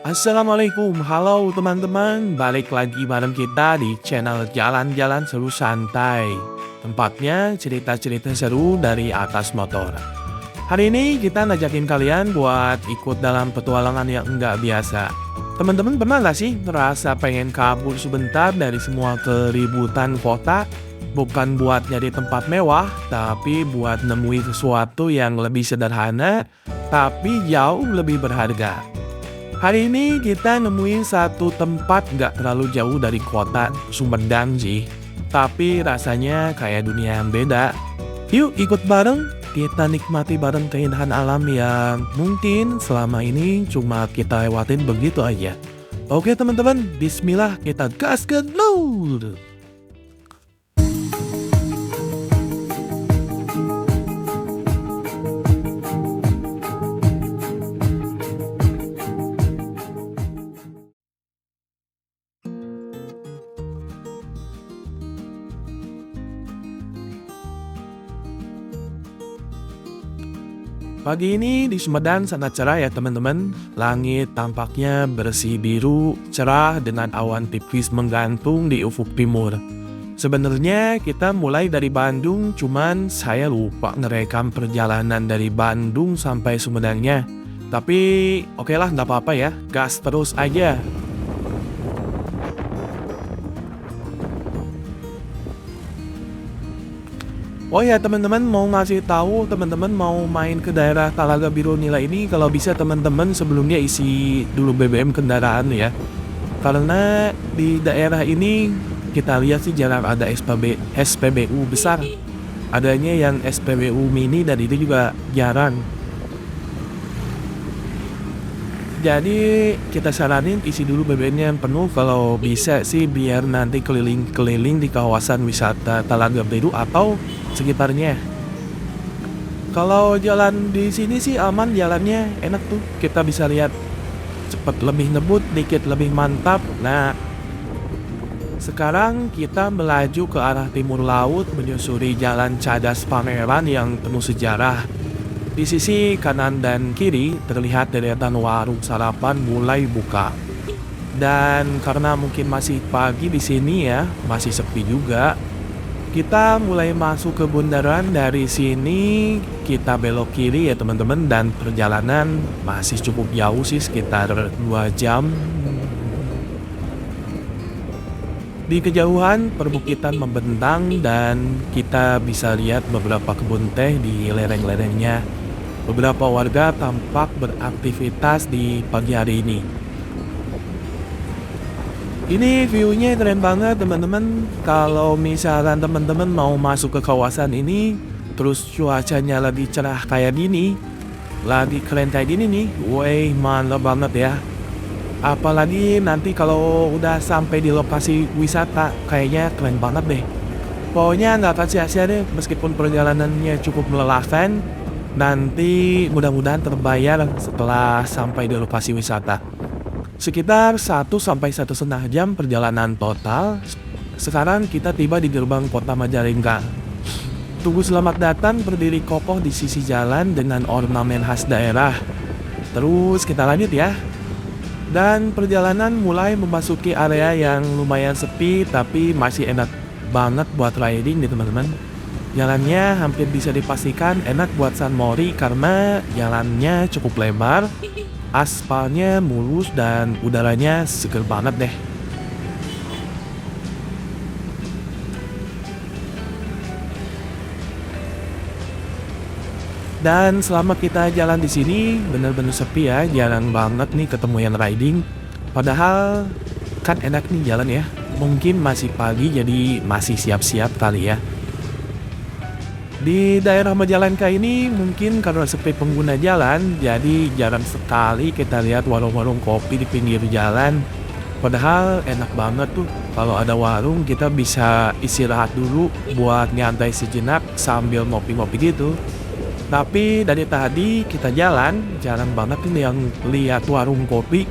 Assalamualaikum, halo teman-teman, balik lagi bareng kita di channel Jalan-Jalan Seru Santai. Tempatnya cerita-cerita seru dari atas motor. Hari ini kita ngajakin kalian buat ikut dalam petualangan yang nggak biasa. Teman-teman pernah nggak sih ngerasa pengen kabur sebentar dari semua keributan kota? Bukan buat nyari tempat mewah, tapi buat nemuin sesuatu yang lebih sederhana, tapi jauh lebih berharga. Hari ini kita nemuin satu tempat gak terlalu jauh dari kota Sumedang sih. Tapi rasanya kayak dunia yang beda. Yuk ikut bareng, kita nikmati bareng keindahan alam yang mungkin selama ini cuma kita lewatin begitu aja. Oke teman-teman, bismillah kita gaskan load! Pagi ini di Sumedang sangat cerah ya teman-teman. Langit tampaknya bersih biru, cerah dengan awan tipis menggantung di ufuk timur. Sebenarnya kita mulai dari Bandung, cuman saya lupa ngerekam perjalanan dari Bandung sampai Sumedangnya. Tapi oke lah, nggak apa-apa ya, gas terus aja. Oh ya teman-teman, mau ngasih tahu teman-teman mau main ke daerah Talaga Biru Nila ini, kalau bisa teman-teman sebelumnya isi dulu BBM kendaraan ya. Karena di daerah ini kita lihat sih jarang ada SPBU besar. Adanya yang SPBU mini dan itu juga jarang. Jadi kita saranin isi dulu BBM-nya yang penuh kalau bisa sih, biar nanti keliling-keliling di kawasan wisata Talaga Biru atau sekitarnya. Kalau jalan di sini sih aman, jalannya enak tuh. Kita bisa lihat cepat lebih ngebut, dikit lebih mantap. Nah, sekarang kita melaju ke arah timur laut menyusuri jalan Cadas Pangeran yang penuh sejarah. Di sisi kanan dan kiri terlihat deretan warung sarapan mulai buka. Dan karena mungkin masih pagi di sini ya, masih sepi juga. Kita mulai masuk ke bundaran. Dari sini kita belok kiri ya teman-teman, dan perjalanan masih cukup jauh sih, sekitar 2 jam. Di kejauhan perbukitan membentang dan kita bisa lihat beberapa kebun teh di lereng-lerengnya. Beberapa warga tampak beraktivitas di pagi hari ini. Ini view-nya keren banget teman-teman. Kalau misalkan teman-teman mau masuk ke kawasan ini, terus cuacanya lagi cerah kayak gini, lagi keren kayak gini nih, woi mantap banget ya. Apalagi nanti kalau udah sampai di lokasi wisata, kayaknya keren banget deh. Pokoknya nggak akan sia-sia deh, meskipun perjalanannya cukup melelahkan. Nanti mudah-mudahan terbayar setelah sampai di lokasi wisata. Sekitar 1 sampai 1,5 jam perjalanan total. Sekarang kita tiba di gerbang kota Majalengka. Tugu selamat datang berdiri kokoh di sisi jalan dengan ornamen khas daerah. Terus kita lanjut ya. Dan perjalanan mulai memasuki area yang lumayan sepi, tapi masih enak banget buat riding nih teman-teman. Jalannya hampir bisa dipastikan enak buat sunmori karena jalannya cukup lebar, aspalnya mulus dan udaranya seger banget deh. Dan selama kita jalan di sini bener-bener sepi ya, jarang banget nih ketemu yang riding. Padahal kan enak nih jalan ya. Mungkin masih pagi jadi masih siap-siap kali ya. Di daerah Majalengka ini mungkin karena sepi pengguna jalan, jadi jarang sekali kita lihat warung-warung kopi di pinggir jalan. Padahal enak banget tuh kalau ada warung, kita bisa istirahat dulu buat nyantai sejenak sambil ngopi-ngopi gitu. Tapi dari tadi kita jalan, jarang banget nih yang lihat warung kopi.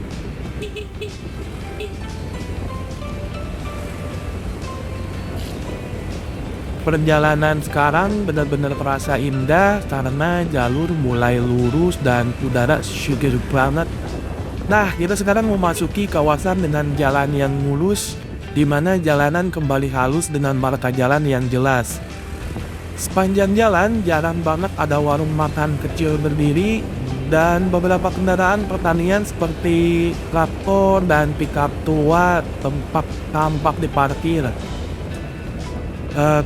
Perjalanan sekarang benar-benar terasa indah karena jalur mulai lurus dan udara segar banget. Nah, kita sekarang memasuki kawasan dengan jalan yang mulus, di mana jalanan kembali halus dengan marka jalan yang jelas. Sepanjang jalan, jarang banget ada warung makan kecil berdiri, dan beberapa kendaraan pertanian seperti traktor dan pickup tua tampak diparkir.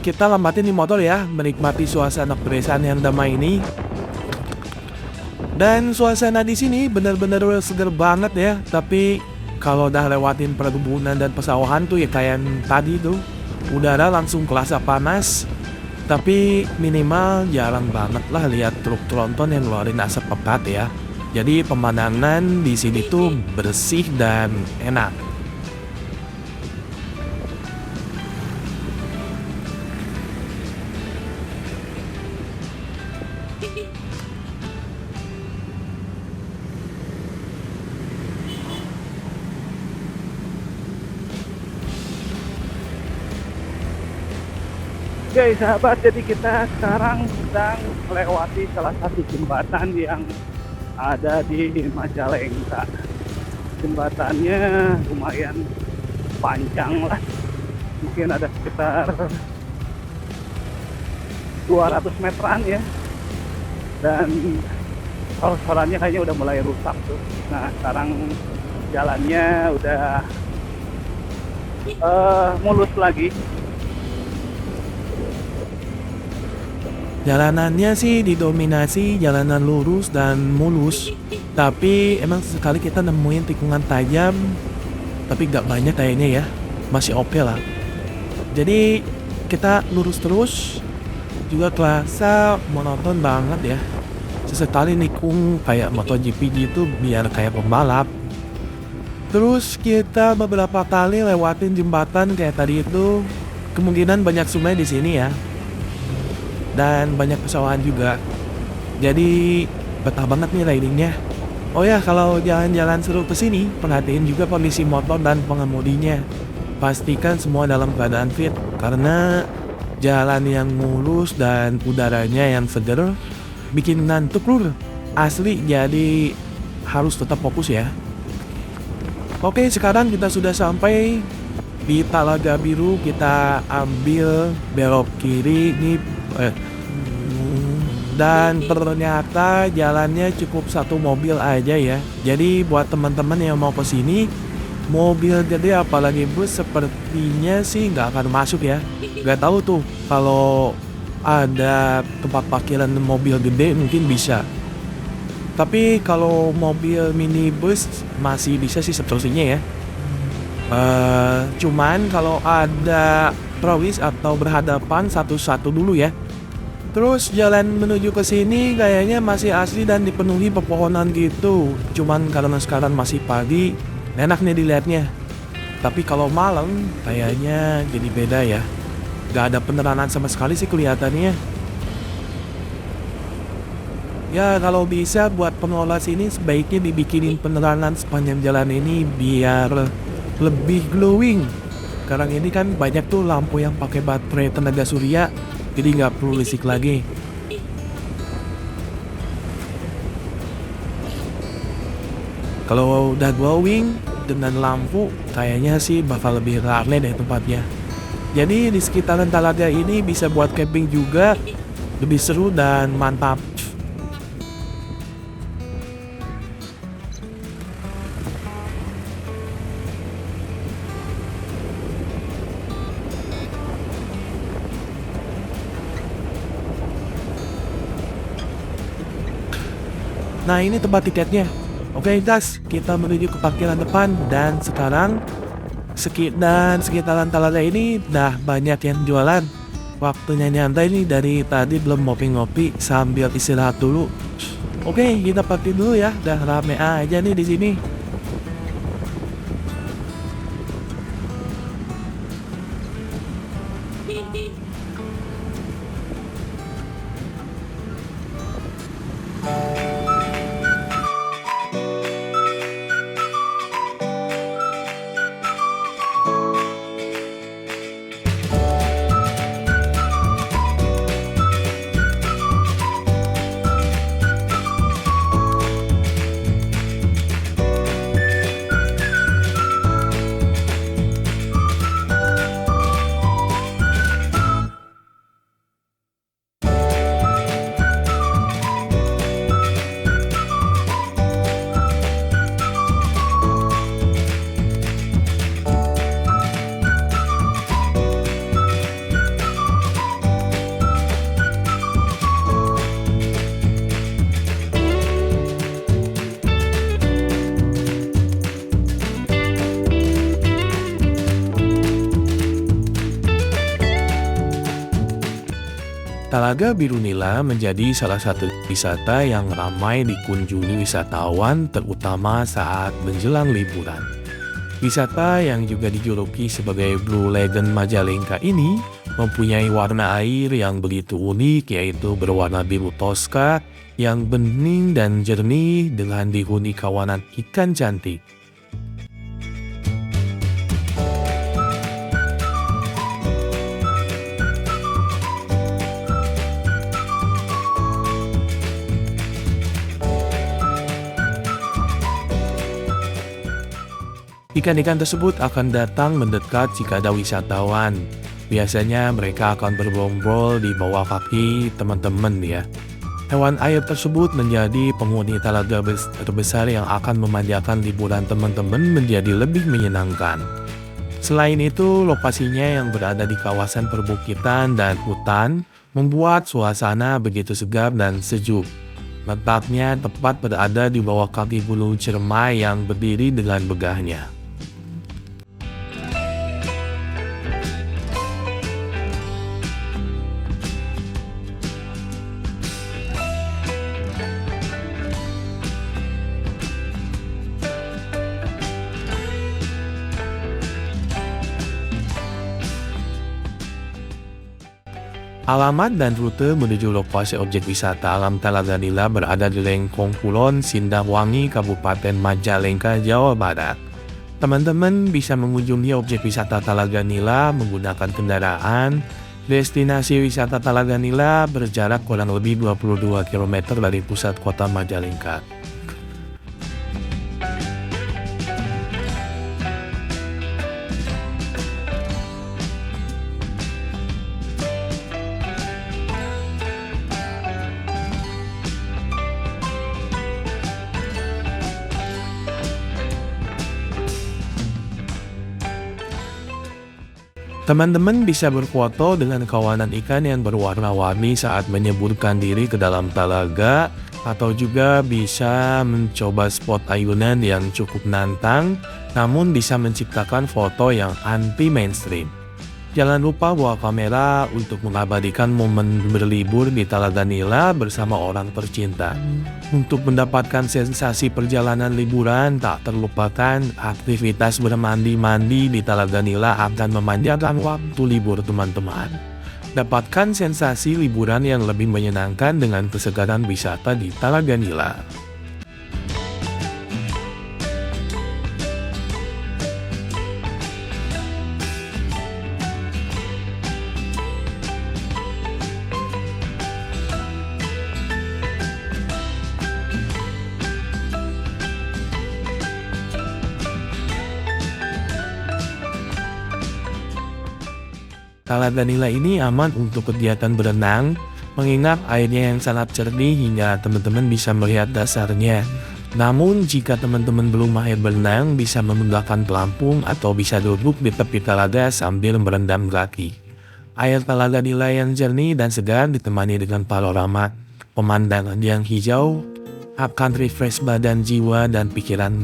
Kita lambatin di motor ya, menikmati suasana pedesaan yang damai ini. Dan suasana di sini benar-benar seger banget ya. Tapi kalau udah lewatin perkebunan dan pesawahan tuh ya kayak yang tadi tuh, udara langsung kerasa panas. Tapi minimal jarang banget lah lihat truk tronton yang ngeluarin asap pekat ya. Jadi pemandangan di sini tuh bersih dan enak. Oke sahabat, jadi kita sekarang sedang melewati salah satu jembatan yang ada di Majalengka. Jembatannya lumayan panjang lah, mungkin ada sekitar 200 meteran ya. Dan longsorannya kayaknya udah mulai rusak tuh. Nah sekarang jalannya udah mulus lagi. Jalanannya sih didominasi jalanan lurus dan mulus. Tapi emang sekali kita nemuin tikungan tajam, tapi gak banyak kayaknya ya. Masih oke lah. Jadi kita lurus terus, juga terasa monoton banget ya. Sesekali nikung kayak MotoGP gitu biar kayak pembalap. Terus kita beberapa kali lewatin jembatan kayak tadi itu. Kemungkinan banyak sungai di sini ya. Dan banyak pesawahan juga. Jadi betah banget nih ridingnya. Oh ya, kalau jalan-jalan seru kesini, perhatiin juga kondisi motor dan pengemudinya. Pastikan semua dalam keadaan fit, karena jalan yang mulus dan udaranya yang seger bikin ngantuk lur. Asli, jadi harus tetap fokus ya. Oke, sekarang kita sudah sampai di Talaga Biru. Kita ambil belok kiri nih. Dan ternyata jalannya cukup satu mobil aja ya. Jadi buat teman-teman yang mau kesini, mobil gede apalagi bus sepertinya sih nggak akan masuk ya. Nggak tahu tuh kalau ada tempat parkiran mobil gede mungkin bisa. Tapi kalau mobil minibus masih bisa sih seterusnya ya. Cuman kalau ada trawis atau berhadapan satu-satu dulu ya. Terus jalan menuju ke sini kayaknya masih asli dan dipenuhi pepohonan gitu. Cuman karena sekarang masih pagi, enak nih dilihatnya. Tapi kalau malam kayaknya jadi beda ya. Gak ada penerangan sama sekali sih kelihatannya. Ya kalau bisa buat pengelola sini sebaiknya dibikinin penerangan sepanjang jalan ini biar lebih glowing. Sekarang ini kan banyak tuh lampu yang pakai baterai tenaga surya, jadi nggak perlu listrik lagi. Kalau udah glowing dengan lampu, kayaknya sih bakal lebih rame deh tempatnya. Jadi di sekitaran Talaga ini bisa buat camping juga, lebih seru dan mantap. Nah ini tempat tiketnya. Oke guys, kita menuju ke parkiran depan. Dan sekarang sekitaran Talaga ini dah banyak yang jualan. Waktunya nyantai nih, dari tadi belum ngopi-ngopi sambil istirahat dulu. Oke, kita parkir dulu ya. Dah rame aja nih di sini. Talaga Biru Nila menjadi salah satu wisata yang ramai dikunjungi wisatawan terutama saat menjelang liburan. Wisata yang juga dijuluki sebagai Blue Lagoon Majalengka ini mempunyai warna air yang begitu unik, yaitu berwarna biru toska yang bening dan jernih dengan dihuni kawanan ikan cantik. Ikan-ikan tersebut akan datang mendekat jika ada wisatawan. Biasanya mereka akan bergerombol di bawah kaki teman-teman ya. Hewan air tersebut menjadi penghuni talaga terbesar yang akan memanjakan liburan teman-teman menjadi lebih menyenangkan. Selain itu, lokasinya yang berada di kawasan perbukitan dan hutan membuat suasana begitu segar dan sejuk. Letaknya tepat berada di bawah kaki Gunung Ciremai yang berdiri dengan megahnya. Alamat dan rute menuju lokasi objek wisata alam Talaga Nila berada di Lengkong Kulon, Sindangwangi, Kabupaten Majalengka, Jawa Barat. Teman-teman bisa mengunjungi objek wisata Talaga Nila menggunakan kendaraan. Destinasi wisata Talaga Nila berjarak kurang lebih 22 km dari pusat kota Majalengka. Teman-teman bisa berfoto dengan kawanan ikan yang berwarna-warni saat menyeburkan diri ke dalam talaga, atau juga bisa mencoba spot ayunan yang cukup nantang, namun bisa menciptakan foto yang anti-mainstream. Jangan lupa bawa kamera untuk mengabadikan momen berlibur di Talaga Nila bersama orang tercinta. Untuk mendapatkan sensasi perjalanan liburan tak terlupakan, aktivitas bermandi-mandi di Talaga Nila akan memanjakan waktu libur teman-teman. Dapatkan sensasi liburan yang lebih menyenangkan dengan kesegaran wisata di Talaga Nila. Talaga Nila ini aman untuk kegiatan berenang, mengingat airnya yang sangat jernih hingga teman-teman bisa melihat dasarnya. Namun jika teman-teman belum mahir berenang, bisa menggunakan pelampung atau bisa duduk di tepi talaga sambil merendam kaki. Air Talaga Nila yang jernih dan segar ditemani dengan panorama pemandangan yang hijau akan refresh badan, jiwa, dan pikiran.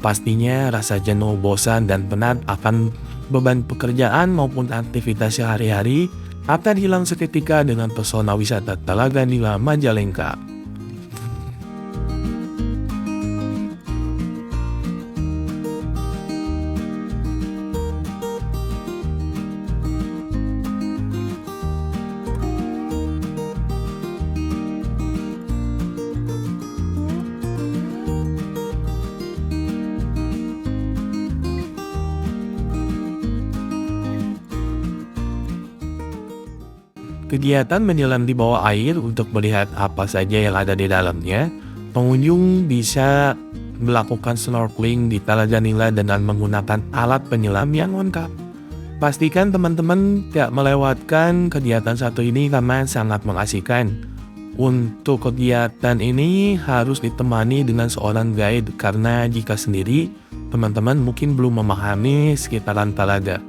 Pastinya rasa jenuh, bosan, dan penat akan beban pekerjaan maupun aktivitas sehari-hari akan hilang seketika dengan pesona wisata Talaga Nila Majalengka. Kegiatan menyelam di bawah air untuk melihat apa saja yang ada di dalamnya. Pengunjung bisa melakukan snorkeling di Talaga Nila dengan menggunakan alat penyelam yang lengkap. Pastikan teman-teman tidak melewatkan kegiatan satu ini karena sangat mengasihkan. Untuk kegiatan ini harus ditemani dengan seorang guide karena jika sendiri, teman-teman mungkin belum memahami sekitaran talaga.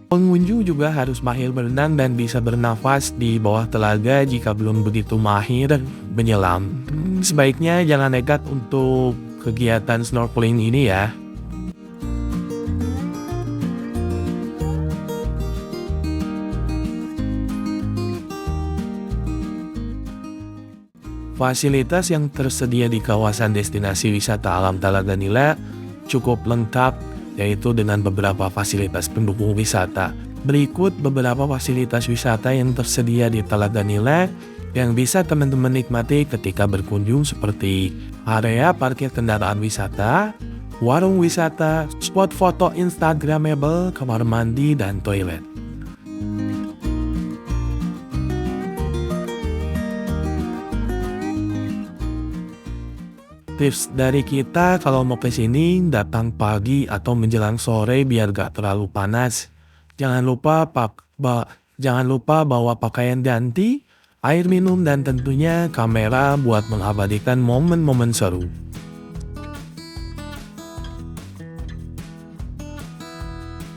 Pengunjung juga harus mahir berenang dan bisa bernafas di bawah telaga jika belum begitu mahir menyelam. Sebaiknya jangan nekat untuk kegiatan snorkeling ini ya. Fasilitas yang tersedia di kawasan destinasi wisata alam Talaga Nila cukup lengkap, yaitu dengan beberapa fasilitas pendukung wisata. Berikut beberapa fasilitas wisata yang tersedia di Talaga Nila yang bisa teman-teman nikmati ketika berkunjung, seperti area parkir kendaraan wisata, warung wisata, spot foto instagramable, kamar mandi, dan toilet. Tips dari kita kalau mau ke sini, datang pagi atau menjelang sore biar gak terlalu panas. Jangan lupa bawa pakaian ganti, air minum, dan tentunya kamera buat mengabadikan momen-momen seru.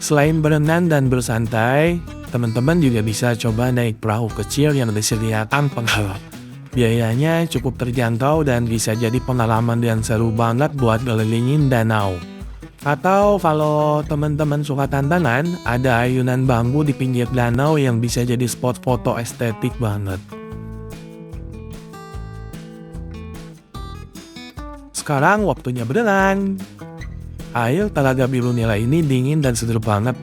Selain berenang dan bersantai, teman-teman juga bisa coba naik perahu kecil yang disediakan pengharap. Biayanya cukup terjangkau dan bisa jadi pengalaman yang seru banget buat ngelilingin danau. Atau kalau teman-teman suka tantangan, ada ayunan bambu di pinggir danau yang bisa jadi spot foto estetik banget. Sekarang waktunya berenang. Air Talaga Biru Nila ini dingin dan seger banget.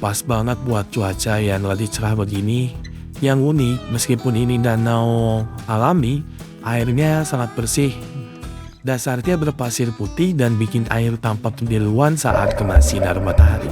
Pas banget buat cuaca yang lagi cerah begini. Yang unik, meskipun ini danau alami, airnya sangat bersih. Dasarnya berpasir putih dan bikin air tampak kebiruan saat kena sinar matahari.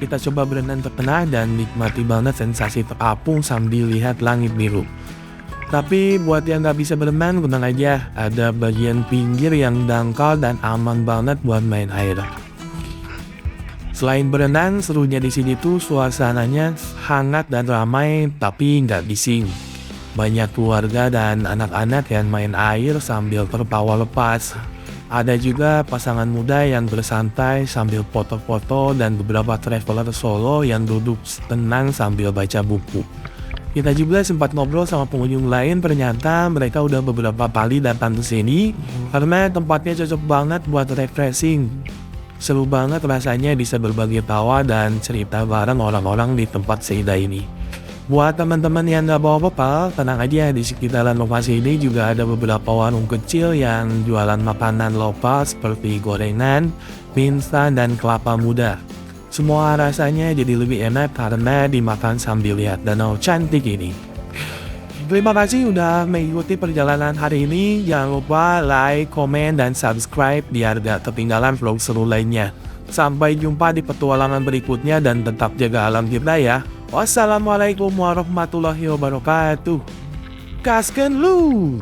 Kita coba berenang tertenang dan nikmati banget sensasi terapung sambil lihat langit biru. Tapi buat yang gak bisa berenang, tenang aja, ada bagian pinggir yang dangkal dan aman banget buat main air. Selain berenang, serunya di sini tuh suasananya hangat dan ramai, tapi nggak bising. Banyak keluarga dan anak-anak yang main air sambil tertawa lepas. Ada juga pasangan muda yang bersantai sambil foto-foto dan beberapa traveler solo yang duduk tenang sambil baca buku. Kita juga sempat ngobrol sama pengunjung lain, ternyata mereka udah beberapa kali datang ke sini karena tempatnya cocok banget buat refreshing. Seru banget rasanya bisa berbagi tawa dan cerita bareng orang-orang di tempat seindah ini. Buat teman-teman yang gak bawa bekal, tenang aja, di sekitaran lokasi ini juga ada beberapa warung kecil yang jualan makanan lokal seperti gorengan, mie instan, dan kelapa muda. Semua rasanya jadi lebih enak karena dimakan sambil lihat danau cantik ini. Terima kasih udah mengikuti perjalanan hari ini. Jangan lupa like, komen, dan subscribe biar gak ketinggalan vlog seru lainnya. Sampai jumpa di petualangan berikutnya dan tetap jaga alam kita ya. Wassalamualaikum warahmatullahi wabarakatuh. Kasken lu!